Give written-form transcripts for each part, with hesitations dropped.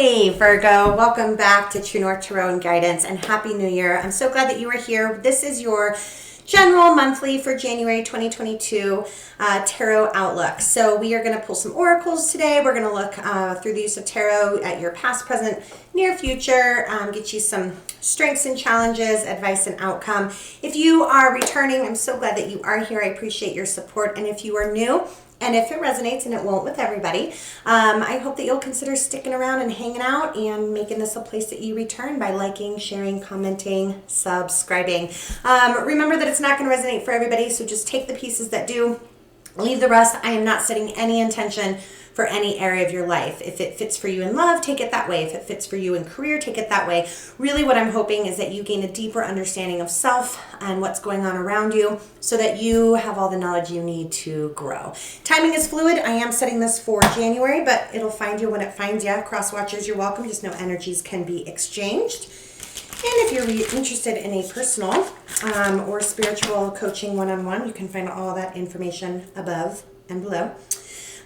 Hey Virgo, welcome back to True North Tarot and Guidance, and Happy New Year. I'm so glad that you are here. This is your general monthly for January 2022 tarot outlook. So we are going to pull some oracles today. We're going to look through the use of tarot at your past, present, near future, get you some strengths and challenges, advice and outcome. If you are returning, I'm so glad that you are here. I appreciate your support. And if you are new, and if it resonates, and it won't with everybody, I hope that you'll consider sticking around and hanging out and making this a place that you return by liking, sharing, commenting, subscribing. Remember that it's not going to resonate for everybody, so just take the pieces that do, leave the rest. I am not setting any intention for any area of your life. If it fits for you in love, take it that way. If it fits for you in career, take it that way. Really what I'm hoping is that you gain a deeper understanding of self and what's going on around you so that you have all the knowledge you need to grow. Timing is fluid. I am setting this for January, but it'll find you when it finds you. Cross watchers, you're welcome. Just know energies can be exchanged. And if you're interested in a personal or spiritual coaching one-on-one, you can find all that information above and below.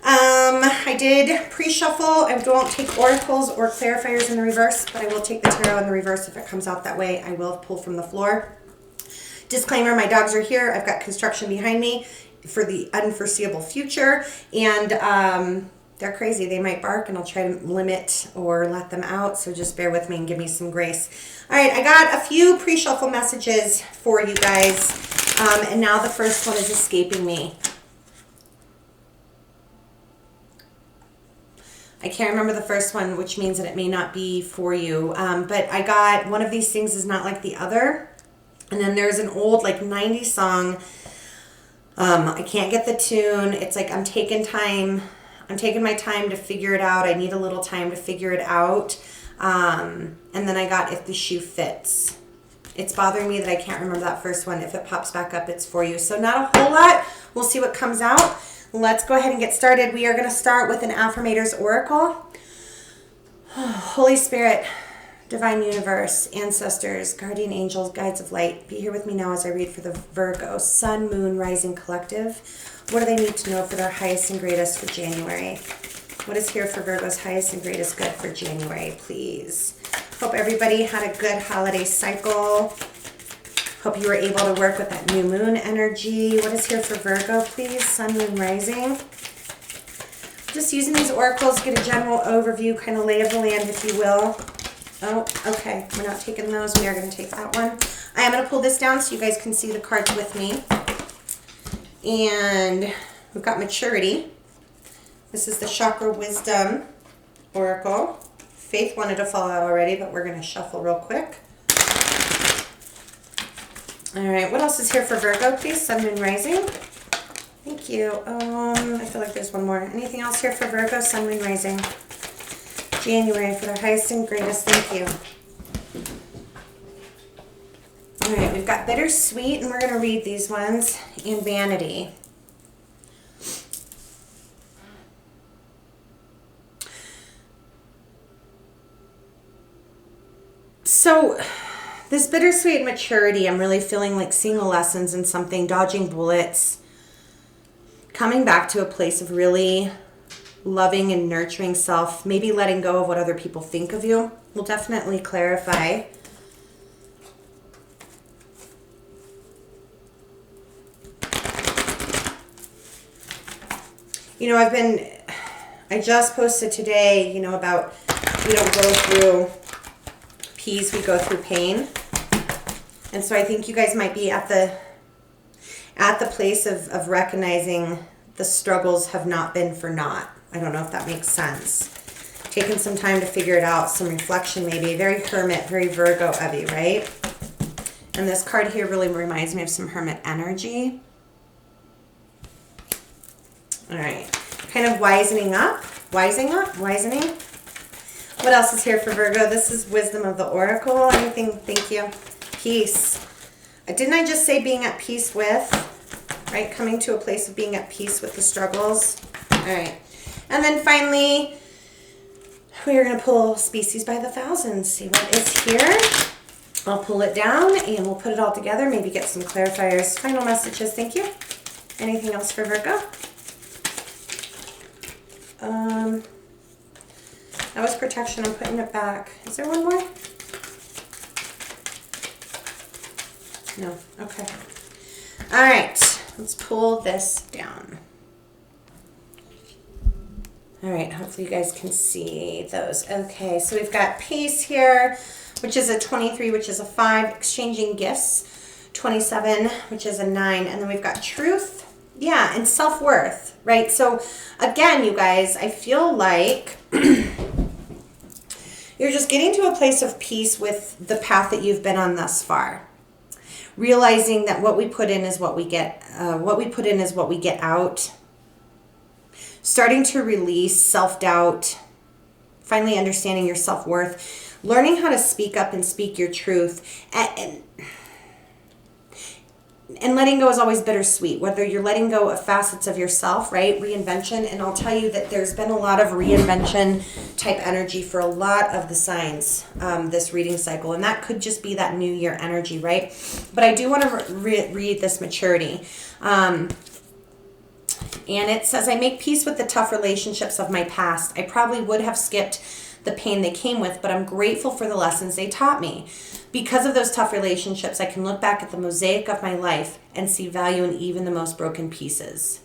I did pre-shuffle. I won't take oracles or clarifiers in the reverse, but I will take the tarot in the reverse if it comes out that way. I will pull from the floor. Disclaimer, my dogs are here. I've got construction behind me for the unforeseeable future, and they're crazy. They might bark, and I'll try to limit or let them out, so just bear with me and give me some grace. All right, I got a few pre-shuffle messages for you guys, and now the first one is escaping me. I can't remember the first one, which means that it may not be for you. But I got one of these things is not like the other. And then there's an old like 90s song. I can't get the tune. It's like I'm taking my time to figure it out. I need a little time to figure it out. And then I got If the Shoe Fits. It's bothering me that I can't remember that first one. If it pops back up, it's for you. So not a whole lot. We'll see what comes out. Let's go ahead and get started. We are going to start with an Affirmator's Oracle. Holy Spirit, Divine Universe, Ancestors, Guardian Angels, Guides of Light, be here with me now as I read for the Virgo, Sun, Moon, Rising Collective. What do they need to know for their highest and greatest for January? What is here for Virgo's highest and greatest good for January, please? Hope everybody had a good holiday cycle. Hope you were able to work with that new moon energy. What is here for Virgo, please? Sun, Moon, Rising. Just using these oracles, get a general overview, kind of lay of the land, if you will. Oh, okay. We're not taking those. We are going to take that one. I am going to pull this down so you guys can see the cards with me. And we've got Maturity. This is the Chakra Wisdom Oracle. Faith wanted to fall out already, but we're going to shuffle real quick. All right, what else is here for Virgo, please? Sun, Moon, Rising. Thank you. I feel like there's one more. Anything else here for Virgo, Sun, Moon, Rising? January for their highest and greatest. Thank you. All right, we've got Bittersweet, and we're going to read these ones, and Vanity. So this bittersweet maturity, I'm really feeling like seeing the lessons in something, dodging bullets, coming back to a place of really loving and nurturing self, maybe letting go of what other people think of you. Will definitely clarify. You know, I just posted today, about we don't go through peace, we go through pain. And so I think you guys might be at the place of recognizing the struggles have not been for naught. I don't know if that makes sense. Taking some time to figure it out, some reflection maybe. Very Hermit, very Virgo of you, right? And this card here really reminds me of some Hermit energy. All right. Kind of wisening. What else is here for Virgo? This is Wisdom of the Oracle. Anything? Thank you. Peace. Didn't I just say being at peace with? Right? Coming to a place of being at peace with the struggles. All right. And then finally, we are going to pull Species by the Thousands. See what is here. I'll pull it down and we'll put it all together. Maybe get some clarifiers. Final messages. Thank you. Anything else for Virgo? That was protection. I'm putting it back. Is there one more? No. Okay. All right. Let's pull this down. All right. Hopefully you guys can see those. Okay. So we've got peace here, which is a 23, which is a 5. Exchanging gifts, 27, which is a 9. And then we've got truth. Yeah. And self-worth, right? So again, you guys, I feel like you're just getting to a place of peace with the path that you've been on thus far. Realizing that what we put in is what we get. What we put in is what we get out. Starting to release self-doubt. Finally understanding your self-worth. Learning how to speak up and speak your truth. And letting go is always bittersweet, whether you're letting go of facets of yourself, right? Reinvention. And I'll tell you that there's been a lot of reinvention type energy for a lot of the signs this reading cycle. And that could just be that new year energy, right? But I do want to read this maturity. And it says, I make peace with the tough relationships of my past. I probably would have skipped the pain they came with, but I'm grateful for the lessons they taught me. Because of those tough relationships, I can look back at the mosaic of my life and see value in even the most broken pieces.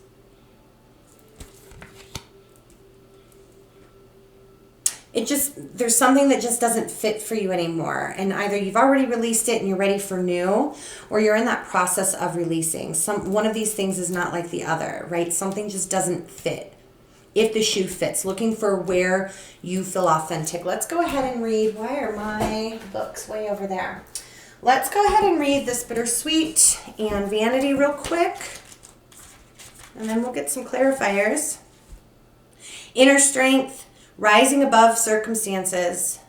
There's something that just doesn't fit for you anymore. And either you've already released it and you're ready for new, or you're in that process of releasing. One of these things is not like the other, right? Something just doesn't fit. If the shoe fits, looking for where you feel authentic. Let's go ahead and read. Why are my books way over there? Let's go ahead and read this bittersweet and vanity real quick. And then we'll get some clarifiers. Inner strength, rising above circumstances.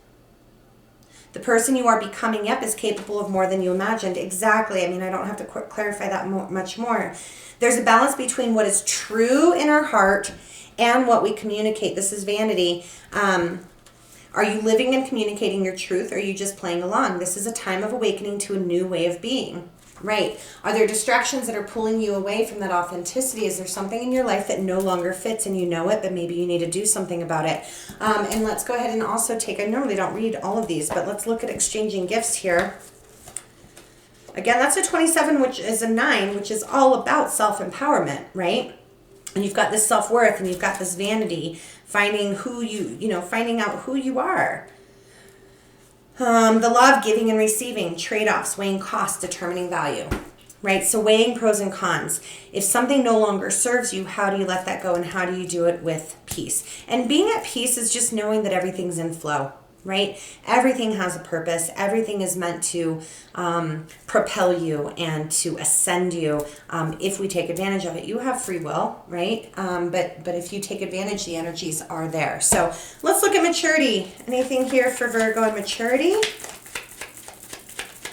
The person you are becoming is capable of more than you imagined. Exactly. I mean, I don't have to clarify that much more. There's a balance between what is true in our heart and what we communicate. This is vanity. Are you living and communicating your truth, or are you just playing along? This is a time of awakening to a new way of being, right? Are there distractions that are pulling you away from that authenticity? Is there something in your life that no longer fits and you know it, but maybe you need to do something about it? And let's go ahead and also I normally don't read all of these, but let's look at exchanging gifts here. Again, that's a 27, which is a 9, which is all about self-empowerment, right? And you've got this self-worth and you've got this vanity, finding out who you are. The law of giving and receiving, trade-offs, weighing costs, determining value, right? So weighing pros and cons. If something no longer serves you, how do you let that go, and how do you do it with peace? And being at peace is just knowing that everything's in flow, right? Everything has a purpose. Everything is meant to propel you and to ascend you. If we take advantage of it, you have free will, right? But if you take advantage, the energies are there. So let's look at maturity. Anything here for Virgo and maturity?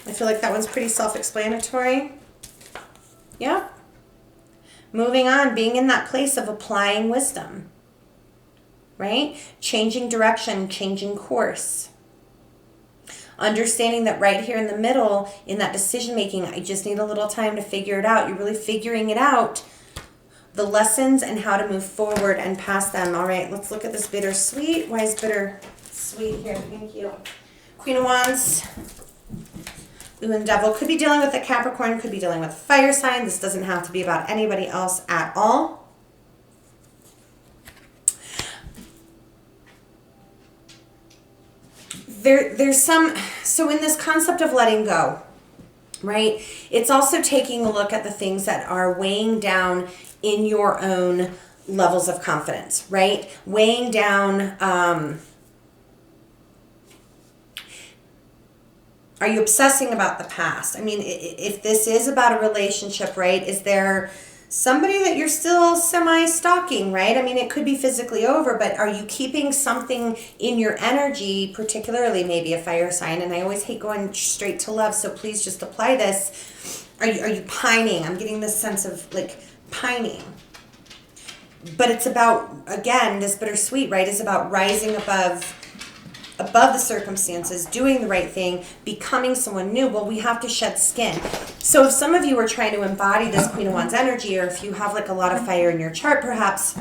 I feel like that one's pretty self-explanatory. Yeah. Moving on, being in that place of applying wisdom. Right? Changing direction, changing course. Understanding that right here in the middle, in that decision making, I just need a little time to figure it out. You're really figuring it out. The lessons and how to move forward and past them. All right, let's look at this bittersweet. Why is bittersweet here? Thank you. Queen of Wands. Ooh, and Devil. Could be dealing with a Capricorn, could be dealing with a fire sign. This doesn't have to be about anybody else at all. There's so in this concept of letting go, right? It's also taking a look at the things that are weighing down in your own levels of confidence, right? Weighing down, are you obsessing about the past? I mean, if this is about a relationship, right? Is there somebody that you're still semi-stalking, right? I mean, it could be physically over, but are you keeping something in your energy, particularly maybe a fire sign? And I always hate going straight to love, so please just apply this. Are you pining? I'm getting this sense of like pining. But it's about, again, this bittersweet, right? Is about rising above the circumstances, doing the right thing, becoming someone new. Well, we have to shed skin. So if some of you are trying to embody this Queen of Wands energy, or if you have like a lot of fire in your chart, perhaps,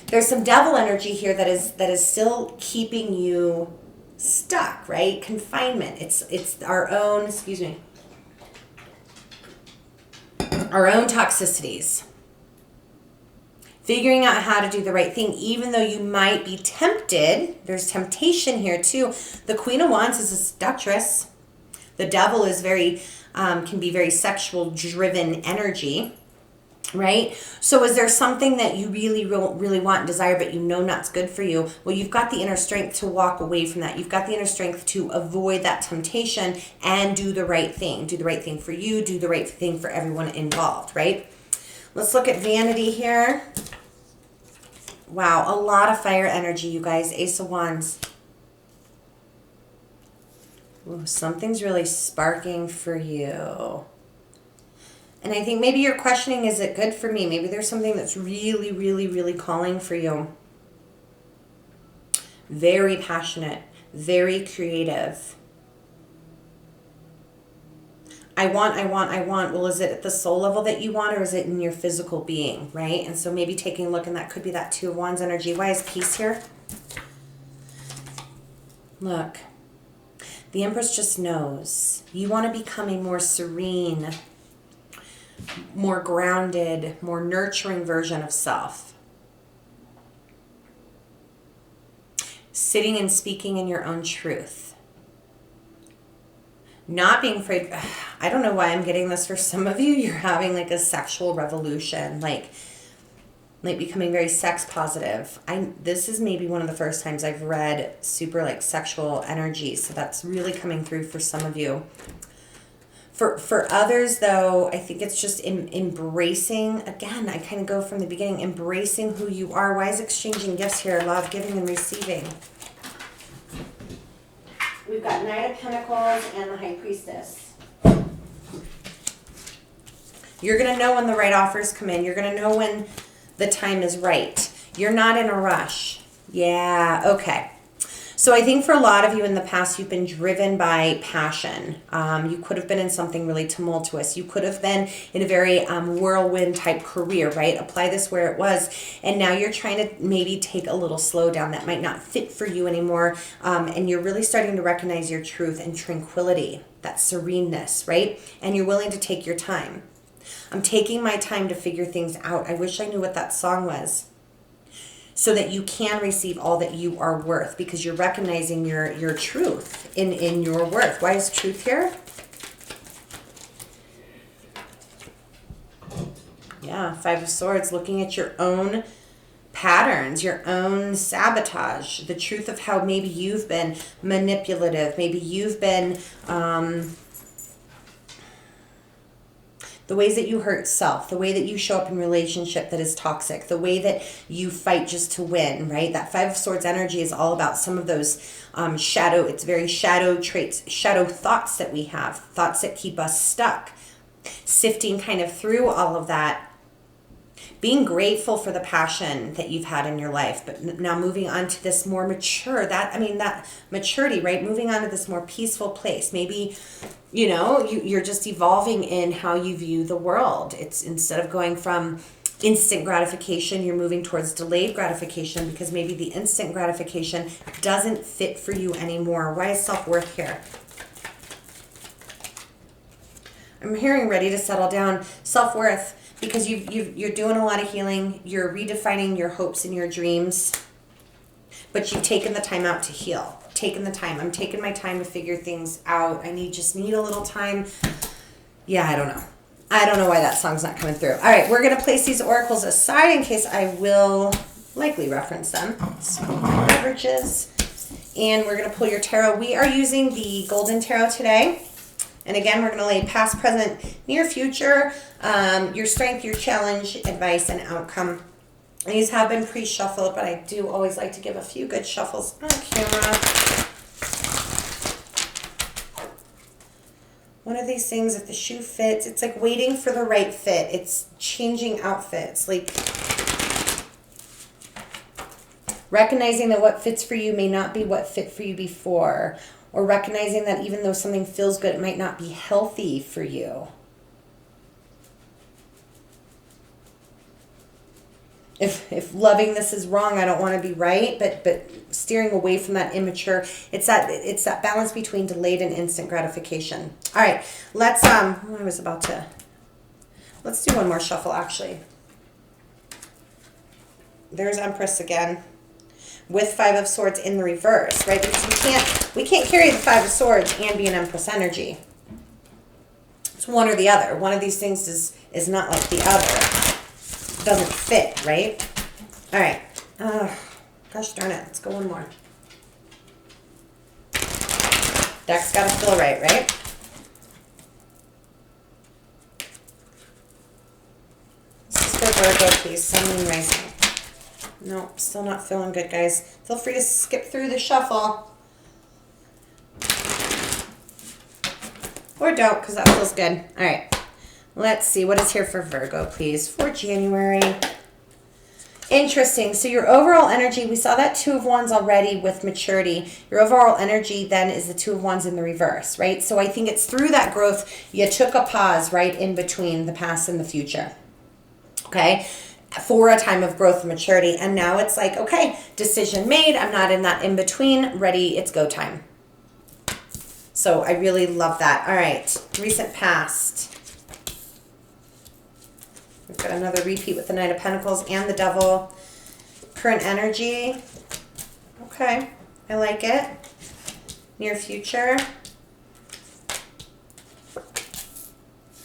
There's some devil energy here that is still keeping you stuck, right? Confinement. It's our own, excuse me, our own toxicities. Figuring out how to do the right thing, even though you might be tempted. There's temptation here too. The Queen of Wands is a seductress. The devil is very, can be very sexual driven energy, right? So is there something that you really want and desire, but you know not good for you? Well, you've got the inner strength to walk away from that. You've got the inner strength to avoid that temptation and do the right thing. Do the right thing for you, do the right thing for everyone involved, right? Let's look at vanity here. Wow, a lot of fire energy, you guys. Ace of Wands. Ooh, something's really sparking for you. And I think maybe you're questioning, is it good for me? Maybe there's something that's really calling for you. Very passionate, very creative. I want. Well, is it at the soul level that you want, or is it in your physical being, right? And so maybe taking a look, and that could be that Two of Wands energy. Why is peace here? Look, the Empress just knows. You want to become a more serene, more grounded, more nurturing version of self. Sitting and speaking in your own truth. Not being afraid. I don't know why I'm getting this for some of you. You're having like a sexual revolution, like becoming very sex positive. This is maybe one of the first times I've read super like sexual energy. So that's really coming through for some of you. For others though, I think it's just embracing, again, I kind of go from the beginning, embracing who you are. Why is exchanging gifts here? Love, giving and receiving. We've got Knight of Pentacles and the High Priestess. You're going to know when the right offers come in. You're going to know when the time is right. You're not in a rush. Yeah, okay. So I think for a lot of you in the past, you've been driven by passion. You could have been in something really tumultuous. You could have been in a very whirlwind type career, right? Apply this where it was. And now you're trying to maybe take a little slow down that might not fit for you anymore. And you're really starting to recognize your truth and tranquility, that sereneness, right? And you're willing to take your time. I'm taking my time to figure things out. I wish I knew what that song was. So that you can receive all that you are worth, because you're recognizing your truth in your worth. Why is truth here? Yeah, Five of Swords, looking at your own patterns, your own sabotage, the truth of how maybe you've been manipulative, maybe you've been the ways that you hurt self, the way that you show up in relationship that is toxic, the way that you fight just to win, right? That Five of Swords energy is all about some of those it's very shadow traits, shadow thoughts that we have, thoughts that keep us stuck. Sifting kind of through all of that, being grateful for the passion that you've had in your life, but now moving on to this more mature, that maturity, right? Moving on to this more peaceful place. Maybe, you're just evolving in how you view the world. It's instead of going from instant gratification, you're moving towards delayed gratification, because maybe the instant gratification doesn't fit for you anymore. Why is self-worth here? I'm hearing ready to settle down. Self-worth, because you're doing a lot of healing. You're redefining your hopes and your dreams, but you've taken the time out to heal. Taken the time. I'm taking my time to figure things out. I just need a little time. Yeah, I don't know. I don't know why that song's not coming through. All right, we're going to place these oracles aside in case I will likely reference them. Smoke my beverages. And we're going to pull your tarot. We are using the Golden Tarot today. And again, we're going to lay past, present, near future, your strength, your challenge, advice, and outcome. These have been pre-shuffled, but I do always like to give a few good shuffles on camera. One of these things, if the shoe fits, it's like waiting for the right fit. It's changing outfits. Like recognizing that what fits for you may not be what fit for you before. Or recognizing that even though something feels good, it might not be healthy for you. if loving this is wrong, I don't want to be right, but steering away from that immature. It's that balance between delayed and instant gratification. All right, let's let's do one more shuffle actually. There's Empress again with Five of Swords in the reverse, right? Because we can't carry the Five of Swords and be an Empress energy. It's one or the other. One of these things is not like the other. Doesn't fit, right? All right. Gosh darn it. Let's go one more. Deck's got to feel right, right? This is for Virgo, please. Sun, Moon, Rising. Nope, still not feeling good, guys. Feel free to skip through the shuffle. Or don't, because that feels good. All right. Let's see. What is here for Virgo, please, for January? Interesting. So your overall energy, we saw that Two of Wands already with maturity. Your overall energy then is the Two of Wands in the reverse, right? So I think it's through that growth, you took a pause right in between the past and the future, okay, for a time of growth and maturity. And now it's like, okay, decision made. I'm not in that in between. Ready. It's go time. So I really love that. All right. Recent past. We've got another repeat with the Knight of Pentacles and the Devil. Current energy. Okay. I like it. Near future.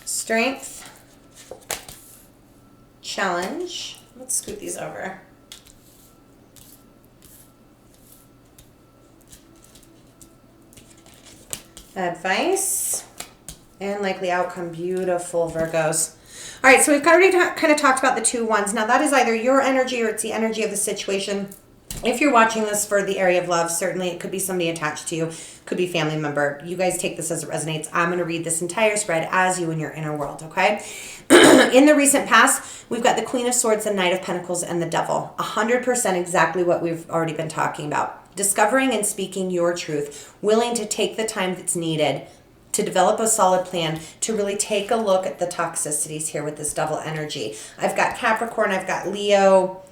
Strength. Challenge. Let's scoot these over. Advice. And likely outcome. Beautiful, Virgos. All right, so we've already kind of talked about the Two Wands. Now, that is either your energy or it's the energy of the situation. If you're watching this for the area of love, certainly it could be somebody attached to you, could be family member. You guys take this as it resonates. I'm going to read this entire spread as you in your inner world, okay? In the recent past, we've got the Queen of Swords, the Knight of Pentacles, and the Devil. 100% exactly what we've already been talking about. Discovering and speaking your truth, willing to take the time that's needed to develop a solid plan, to really take a look at the toxicities here with this Devil energy. I've got Capricorn, I've got Leo,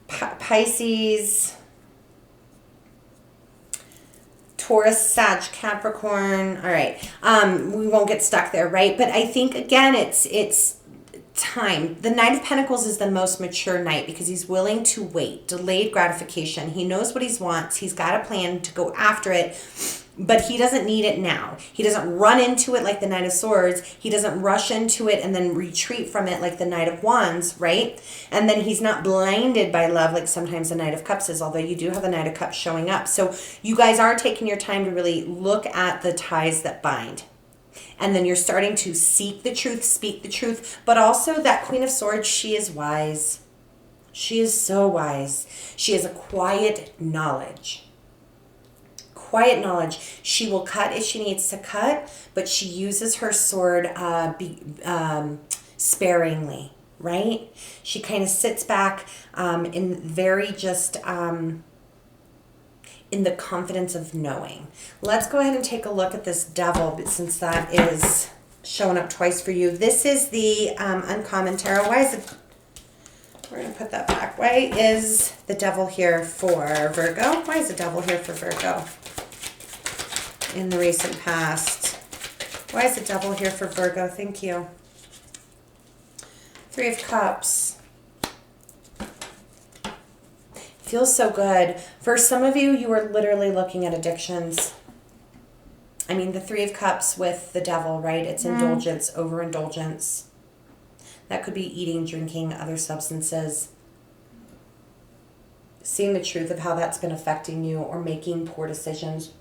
Pisces, Taurus, Sag, Capricorn. All right. We won't get stuck there, right? But I think, again, it's time. The Knight of Pentacles is the most mature knight because he's willing to wait. Delayed gratification. He knows what he wants. He's got a plan to go after it, but he doesn't need it now. He doesn't run into it like the Knight of Swords. He doesn't rush into it and then retreat from it like the Knight of Wands, right? And then he's not blinded by love like sometimes the Knight of Cups is, although you do have the Knight of Cups showing up. So you guys are taking your time to really look at the ties that bind. And then you're starting to seek the truth, speak the truth, but also that Queen of Swords, she is wise. She is so wise. She has a quiet knowledge. Quiet knowledge. She will cut if she needs to cut, but she uses her sword sparingly, right? She kind of sits back in very just... in the confidence of knowing. Let's go ahead and take a look at this Devil, since that is showing up twice for you. This is the uncommon tarot. Why is it? We're going to put that back. Why is the Devil here for Virgo? Why is the Devil here for Virgo in the recent past? Why is the Devil here for Virgo? Thank you. Three of Cups. Feels so good. For some of you, you are literally looking at addictions. I mean, the Three of Cups with the Devil, right? It's indulgence, overindulgence. That could be eating, drinking, other substances. Seeing the truth of how that's been affecting you, or making poor decisions.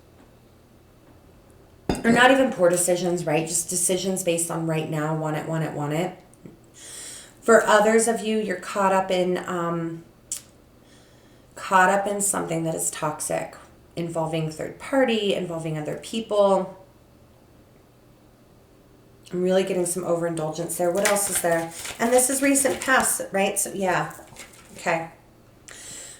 Or not even poor decisions, right? Just decisions based on right now, want it, want it, want it. For others of you, you're caught up in something that is toxic, involving third party, involving other people. I'm really getting some overindulgence there. What else is there? And this is recent past, right? So yeah. Okay.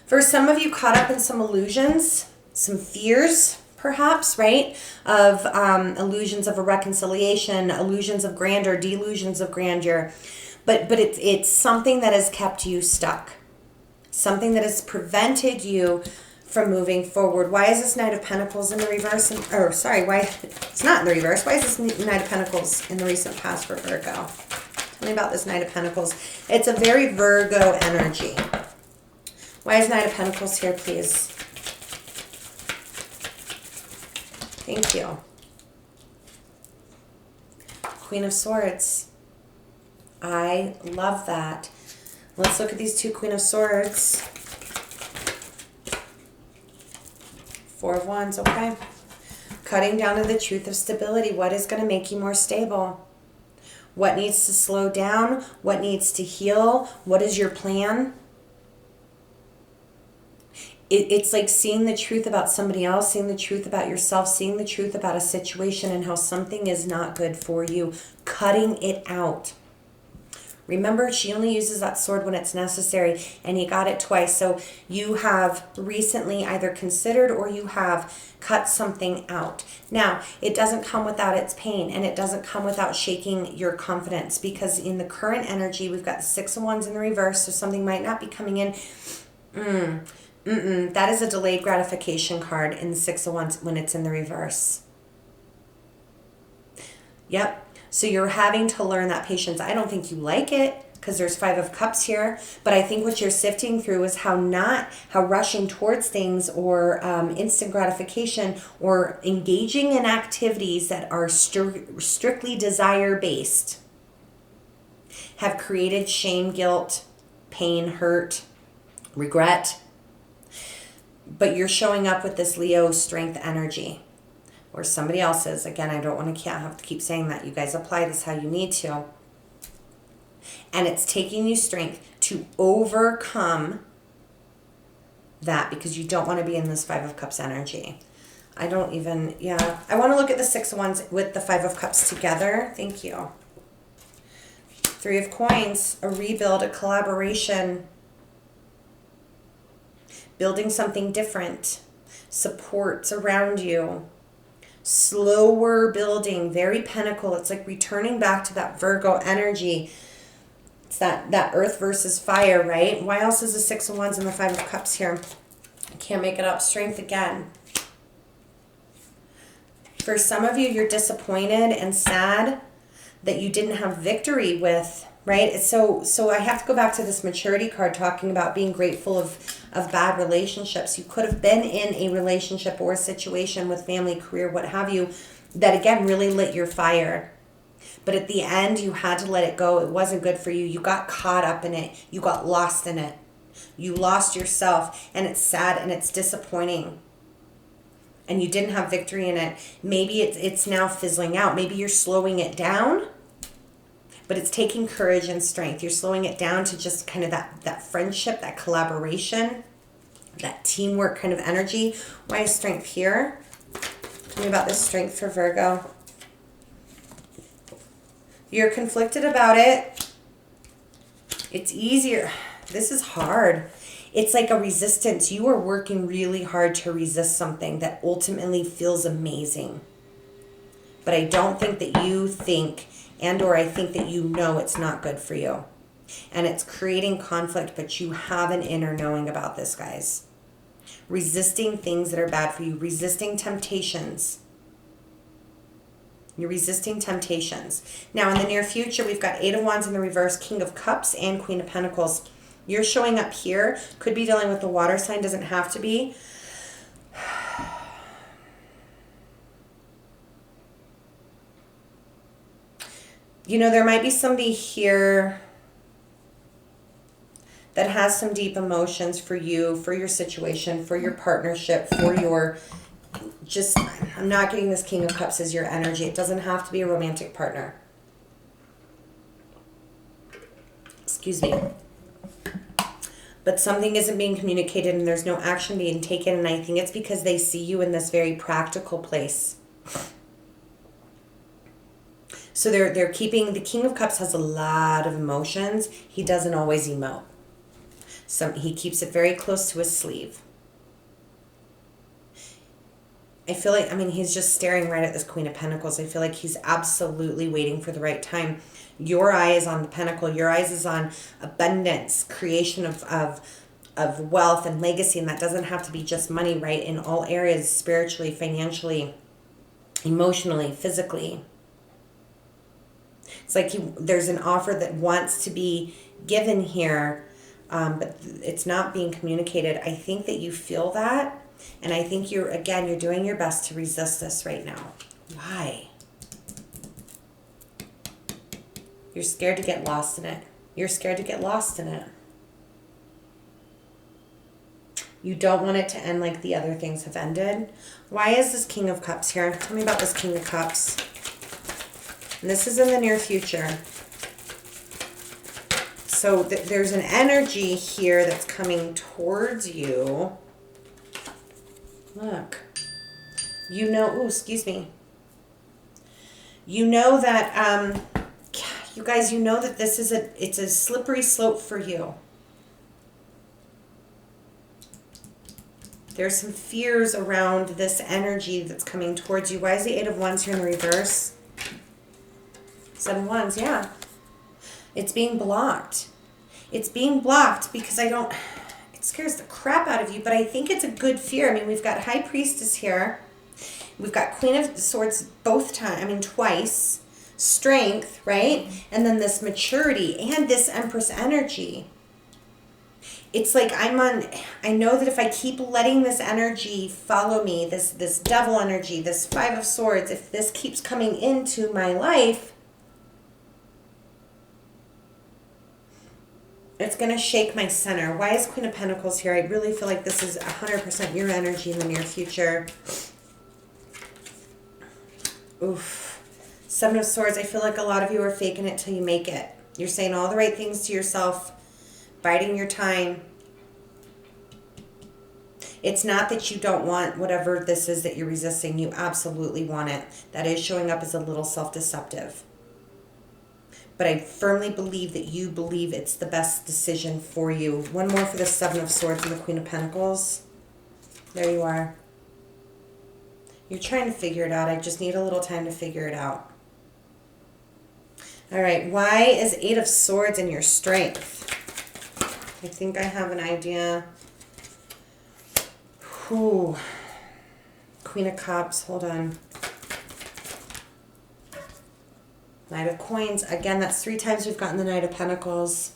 For some of you, caught up in some illusions, some fears, perhaps, right? Of illusions of a reconciliation, illusions of grandeur, delusions of grandeur. But it's something that has kept you stuck. Something that has prevented you from moving forward. Why is this Knight of Pentacles in the reverse? Why it's not in the reverse. Why is this Knight of Pentacles in the recent past for Virgo? Tell me about this Knight of Pentacles. It's a very Virgo energy. Why is Knight of Pentacles here, please? Thank you. Queen of Swords. I love that. Let's look at these two Queen of Swords. Four of Wands, okay. Cutting down to the truth of stability. What is going to make you more stable? What needs to slow down? What needs to heal? What is your plan? It's like seeing the truth about somebody else, seeing the truth about yourself, seeing the truth about a situation and how something is not good for you. Cutting it out. Remember, she only uses that sword when it's necessary, and you got it twice. So you have recently either considered or you have cut something out. Now, it doesn't come without its pain, and it doesn't come without shaking your confidence, because in the current energy, we've got the Six of Wands in the reverse, so something might not be coming in. That is a delayed gratification card in the Six of Wands when it's in the reverse. Yep. So you're having to learn that patience. I don't think you like it because there's Five of Cups here, but I think what you're sifting through is how rushing towards things or instant gratification or engaging in activities that are strictly desire-based have created shame, guilt, pain, hurt, regret. But you're showing up with this Leo strength energy. Or somebody else's. Again, I don't want to have to keep saying that. You guys apply this how you need to. And it's taking you strength to overcome that because you don't want to be in this Five of Cups energy. I want to look at the Six of Wands with the Five of Cups together. Thank you. Three of Coins, a rebuild, a collaboration, building something different, supports around you. Slower building, very pentacle. It's like returning back to that Virgo energy. It's that earth versus fire, right? Why else is the Six of Wands and the Five of Cups here? I can't make it up. Strength again. For some of you, you're disappointed and sad that you didn't have victory with, right? So I have to go back to this maturity card talking about being grateful of bad relationships. You could have been in a relationship or a situation with family, career, what have you, that again really lit your fire. But at the end, you had to let it go. It wasn't good for you. You got caught up in it. You got lost in it. You lost yourself, and it's sad and it's disappointing. And you didn't have victory in it. Maybe it's now fizzling out. Maybe you're slowing it down. But it's taking courage and strength. You're slowing it down to just kind of that friendship, that collaboration, that teamwork kind of energy. Why is strength here? Tell me about this strength for Virgo. You're conflicted about it. It's easier. This is hard. It's like a resistance. You are working really hard to resist something that ultimately feels amazing. But I don't think that you think or I think that you know it's not good for you. And it's creating conflict, but you have an inner knowing about this, guys. Resisting things that are bad for you. Resisting temptations. You're resisting temptations. Now, in the near future, we've got Eight of Wands in the reverse, King of Cups, and Queen of Pentacles. You're showing up here. Could be dealing with the water sign. Doesn't have to be. You know, there might be somebody here that has some deep emotions for you, for your situation, for your partnership, for your I'm not getting this King of Cups as your energy. It doesn't have to be a romantic partner. Excuse me. But something isn't being communicated and there's no action being taken, and I think it's because they see you in this very practical place. So they're keeping, the King of Cups has a lot of emotions. He doesn't always emote. He keeps it very close to his sleeve. I feel like, I mean, he's just staring right at this Queen of Pentacles. I feel like he's absolutely waiting for the right time. Your eye is on the pentacle. Your eyes is on abundance, creation of wealth and legacy. And that doesn't have to be just money, right? In all areas, spiritually, financially, emotionally, physically. It's like there's an offer that wants to be given here, but it's not being communicated. I think that you feel that. And I think you're doing your best to resist this right now. Why? You're scared to get lost in it. You're scared to get lost in it. You don't want it to end like the other things have ended. Why is this King of Cups here? Tell me about this King of Cups. And this is in the near future. So there's an energy here that's coming towards you. Look. You know, oh, excuse me. You know that, you guys, you know that this is it's a slippery slope for you. There's some fears around this energy that's coming towards you. Why is the Eight of Wands here in the reverse? Seven Wands, yeah. It's being blocked. It's being blocked because it scares the crap out of you, but I think it's a good fear. I mean, we've got High Priestess here. We've got Queen of Swords twice. Strength, right? And then this maturity and this Empress energy. It's like I know that if I keep letting this energy follow me, this devil energy, this Five of Swords, if this keeps coming into my life, it's going to shake my center. Why is Queen of Pentacles here? I really feel like this is 100% your energy in the near future. Oof. Seven of Swords. I feel like a lot of you are faking it till you make it. You're saying all the right things to yourself, biding your time. It's not that you don't want whatever this is that you're resisting. You absolutely want it. That is showing up as a little self-deceptive. But I firmly believe that you believe it's the best decision for you. One more for the Seven of Swords and the Queen of Pentacles. There you are. You're trying to figure it out. I just need a little time to figure it out. All right. Why is Eight of Swords in your strength? I think I have an idea. Ooh. Queen of Cups. Hold on. Knight of Coins. Again, that's 3 times we've gotten the Knight of Pentacles.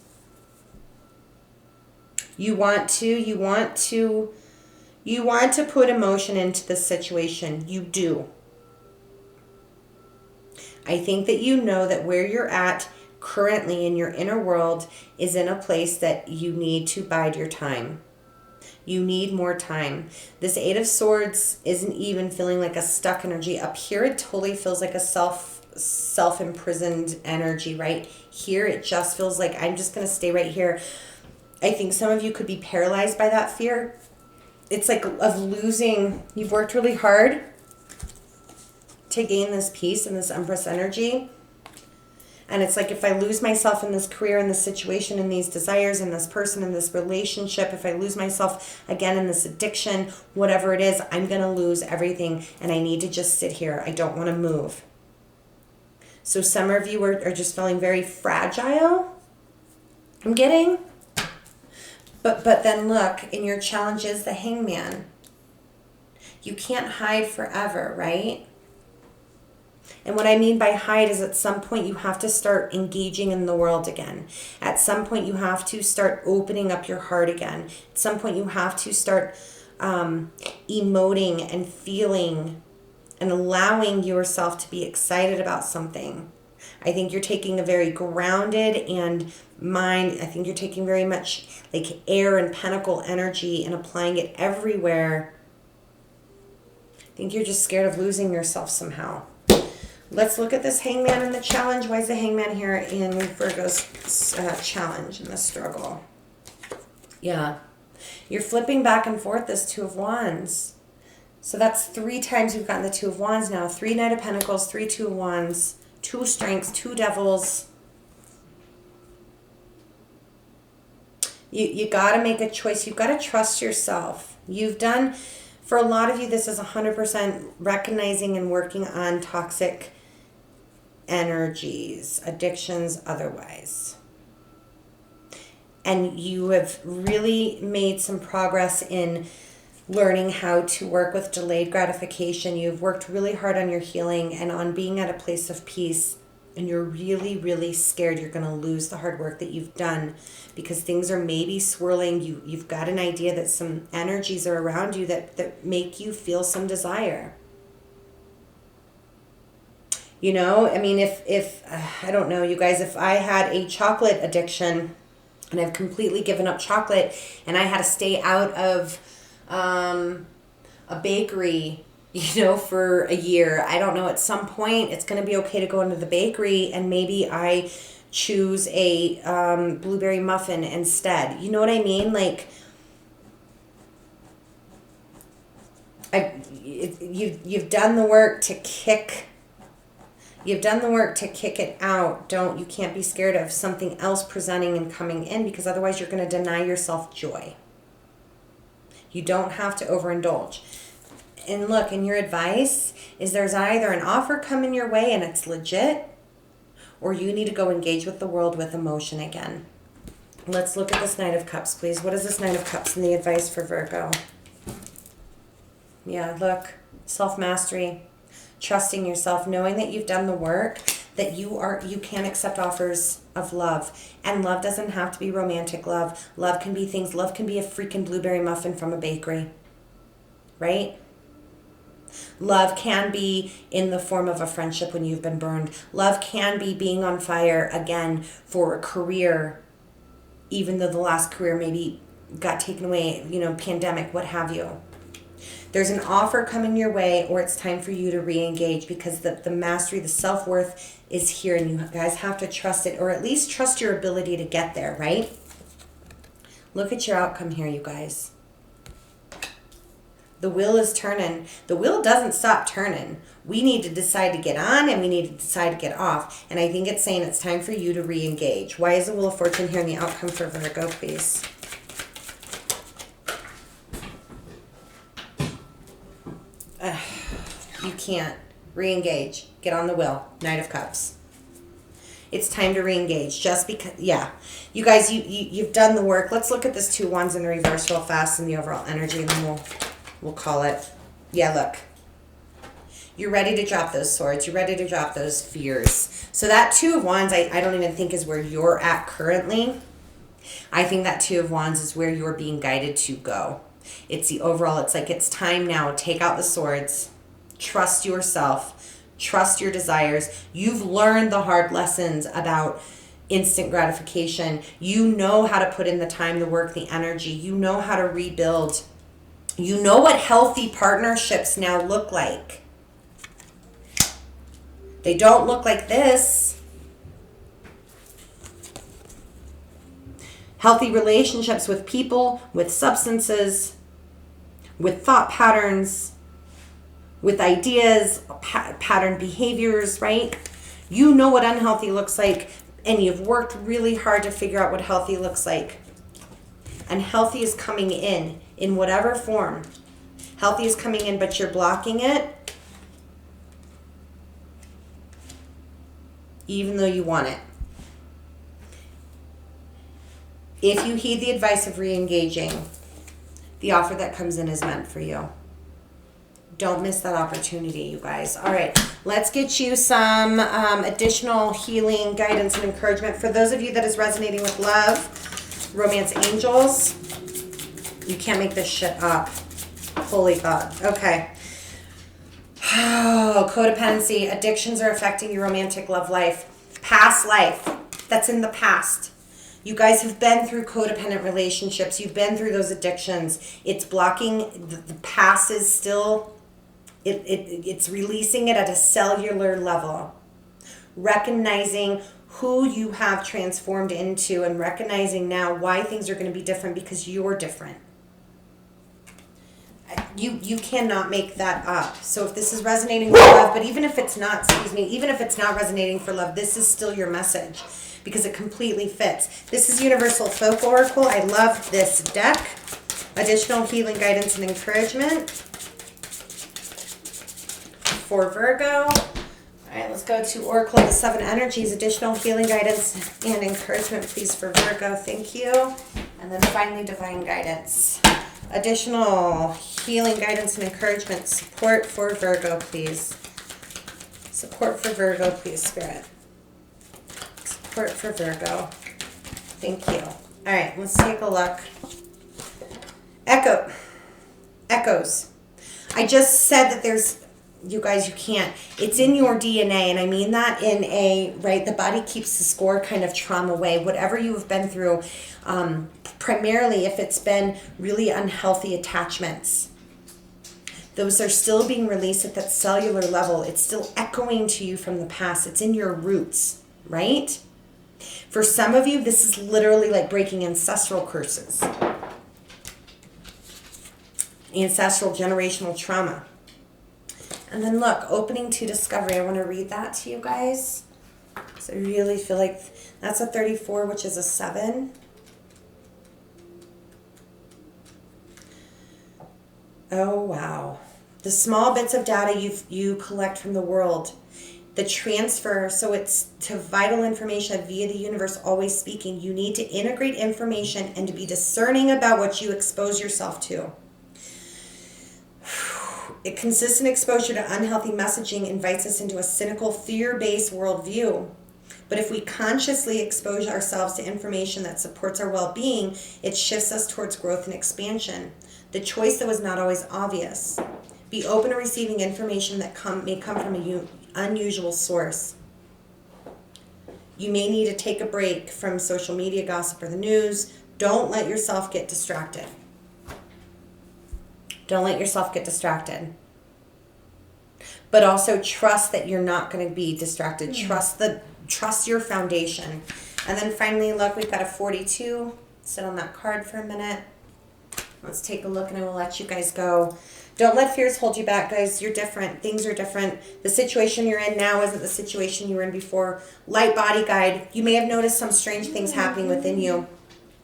You want to put emotion into this situation. You do. I think that you know that where you're at currently in your inner world is in a place that you need to bide your time. You need more time. This Eight of Swords isn't even feeling like a stuck energy. Up here, it totally feels like a self-imprisoned energy, right? Here, it just feels like I'm just going to stay right here. I think some of you could be paralyzed by that fear. It's like of losing. You've worked really hard to gain this peace and this Empress energy. And it's like if I lose myself in this career, in this situation, in these desires, in this person, in this relationship, if I lose myself again in this addiction, whatever it is, I'm going to lose everything. And I need to just sit here. I don't want to move. So some of you are just feeling very fragile. I'm getting. But then look, in your challenge is the Hangman. You can't hide forever, right? And what I mean by hide is at some point you have to start engaging in the world again. At some point you have to start opening up your heart again. At some point you have to start emoting and feeling and allowing yourself to be excited about something. I think you're taking a very grounded and I think you're taking very much like air and pentacle energy and applying it everywhere. I think you're just scared of losing yourself somehow. Let's look at this Hangman in the challenge. Why is the Hangman here in Virgo's challenge and the struggle? Yeah. You're flipping back and forth this Two of Wands. So that's 3 times we've gotten the Two of Wands now. 3 Knight of Pentacles, 3 Two of Wands, 2 Strengths, 2 Devils. You got to make a choice. You've got to trust yourself. You've done For a lot of you, this is 100% recognizing and working on toxic energies, addictions, otherwise. And you have really made some progress in learning how to work with delayed gratification. You've worked really hard on your healing and on being at a place of peace. And you're really, really scared you're going to lose the hard work that you've done because things are maybe swirling. You've got an idea that some energies are around you that make you feel some desire. You know, I mean, if I don't know, you guys, if I had a chocolate addiction and I've completely given up chocolate and I had to stay out of a bakery, you know, for a year, I don't know, at some point it's going to be okay to go into the bakery and maybe I choose a blueberry muffin instead. You know what I mean? Like, you've done the work to kick it out. You can't be scared of something else presenting and coming in, because otherwise you're going to deny yourself joy. You don't have to overindulge. And look, and your advice is there's either an offer coming your way and it's legit, or you need to go engage with the world with emotion again. Let's look at this Knight of Cups, please. What is this Knight of Cups and the advice for Virgo? Yeah, look, self-mastery, trusting yourself, knowing that you've done the work, that you can accept offers of love. And love doesn't have to be romantic love. Love can be things. Love can be a freaking blueberry muffin from a bakery, right? Love can be in the form of a friendship when you've been burned. Love can be being on fire again for a career, even though the last career maybe got taken away, you know, pandemic, what have you. There's an offer coming your way, or it's time for you to re-engage, because the mastery, the self-worth is here, and you guys have to trust it, or at least trust your ability to get there, right? Look at your outcome here, you guys. The wheel is turning. The wheel doesn't stop turning. We need to decide to get on and we need to decide to get off. And I think it's saying it's time for you to re-engage. Why is the Wheel of Fortune here in the outcome for Virgo, please? You can't. Re-engage. Get on the wheel. Knight of Cups. It's time to re-engage. Just because, yeah. You guys, you've done the work. Let's look at this Two Wands in the reverse real fast and the overall energy, and then we'll call it. Yeah, look. You're ready to drop those swords. You're ready to drop those fears. So that Two of Wands, I don't even think is where you're at currently. I think that Two of Wands is where you're being guided to go. It's the overall, it's like it's time now. Take out the swords. Trust yourself. Trust your desires. You've learned the hard lessons about instant gratification. You know how to put in the time, the work, the energy. You know how to rebuild. You know what healthy partnerships now look like. They don't look like this. Healthy relationships with people, with substances, with thought patterns, with ideas, pattern behaviors, right? You know what unhealthy looks like, and you've worked really hard to figure out what healthy looks like. And healthy is coming in whatever form. Healthy is coming in, but you're blocking it, even though you want it. If you heed the advice of re-engaging, the offer that comes in is meant for you. Don't miss that opportunity, you guys. All right, let's get you some additional healing, guidance, and encouragement. For those of you that is resonating with love, romance angels, you can't make this shit up. Holy God. Okay. Oh, codependency. Addictions are affecting your romantic love life. Past life. That's in the past. You guys have been through codependent relationships. You've been through those addictions. It's blocking. The past is still... It's releasing it at a cellular level. Recognizing who you have transformed into and recognizing now why things are going to be different because you're different. You cannot make that up. So if this is resonating for love, but even if it's not, even if it's not resonating for love, this is still your message because it completely fits. This is Universal Folk Oracle. I love this deck. Additional healing, guidance, and encouragement. for Virgo. All right, let's go to Oracle of the Seven Energies, additional healing guidance and encouragement, please, for Virgo. Thank you. And then finally, divine guidance. Additional healing guidance and encouragement, support for Virgo, please. Support for Virgo, please, Spirit. Support for Virgo. Thank you. All right, let's take a look. Echoes. I just said that there's, you guys, you can't. It's in your DNA, and I mean that in a, right, the body keeps the score kind of trauma way. Whatever you have been through, primarily if it's been really unhealthy attachments, those are still being released at that cellular level. It's still echoing to you from the past. It's in your roots, right? For some of you, this is literally like breaking ancestral curses. Ancestral generational trauma. And then look, opening to discovery. I want to read that to you guys. So I really feel like that's a 34, which is a 7. Oh, wow. The small bits of data you collect from the world, the transfer, so it's to vital information via the universe always speaking. You need to integrate information and to be discerning about what you expose yourself to. A consistent exposure to unhealthy messaging invites us into a cynical, fear-based worldview. But if we consciously expose ourselves to information that supports our well-being, it shifts us towards growth and expansion. The choice that was not always obvious. Be open to receiving information that may come from an unusual source. You may need to take a break from social media gossip or the news. Don't let yourself get distracted. Don't let yourself get distracted. But also trust that you're not going to be distracted. Trust your foundation. And then finally, look, we've got a 42. Sit on that card for a minute. Let's take a look and I will let you guys go. Don't let fears hold you back, guys. You're different. Things are different. The situation you're in now isn't the situation you were in before. Light body guide. You may have noticed some strange things happening within you.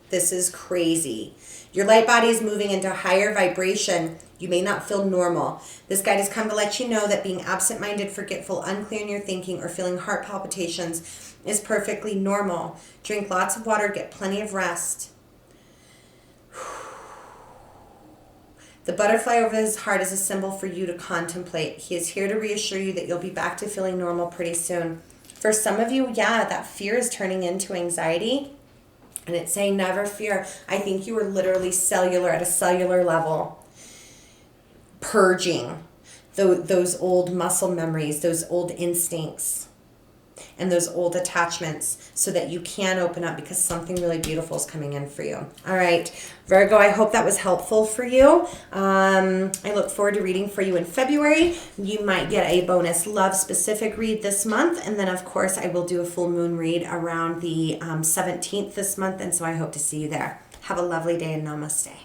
This is crazy. Your light body is moving into higher vibration. You may not feel normal. This guide has come to let you know that being absent-minded, forgetful, unclear in your thinking, or feeling heart palpitations is perfectly normal. Drink lots of water, get plenty of rest. The butterfly over his heart is a symbol for you to contemplate. He is here to reassure you that you'll be back to feeling normal pretty soon. For some of you, yeah, that fear is turning into anxiety. And it's saying, never fear. I think you were literally at a cellular level, purging those old muscle memories, those old instincts, and those old attachments so that you can open up because something really beautiful is coming in for you. All right, Virgo, I hope that was helpful for you. I look forward to reading for you in February. You might get a bonus love specific read this month. And then, of course, I will do a full moon read around the 17th this month. And so I hope to see you there. Have a lovely day and namaste.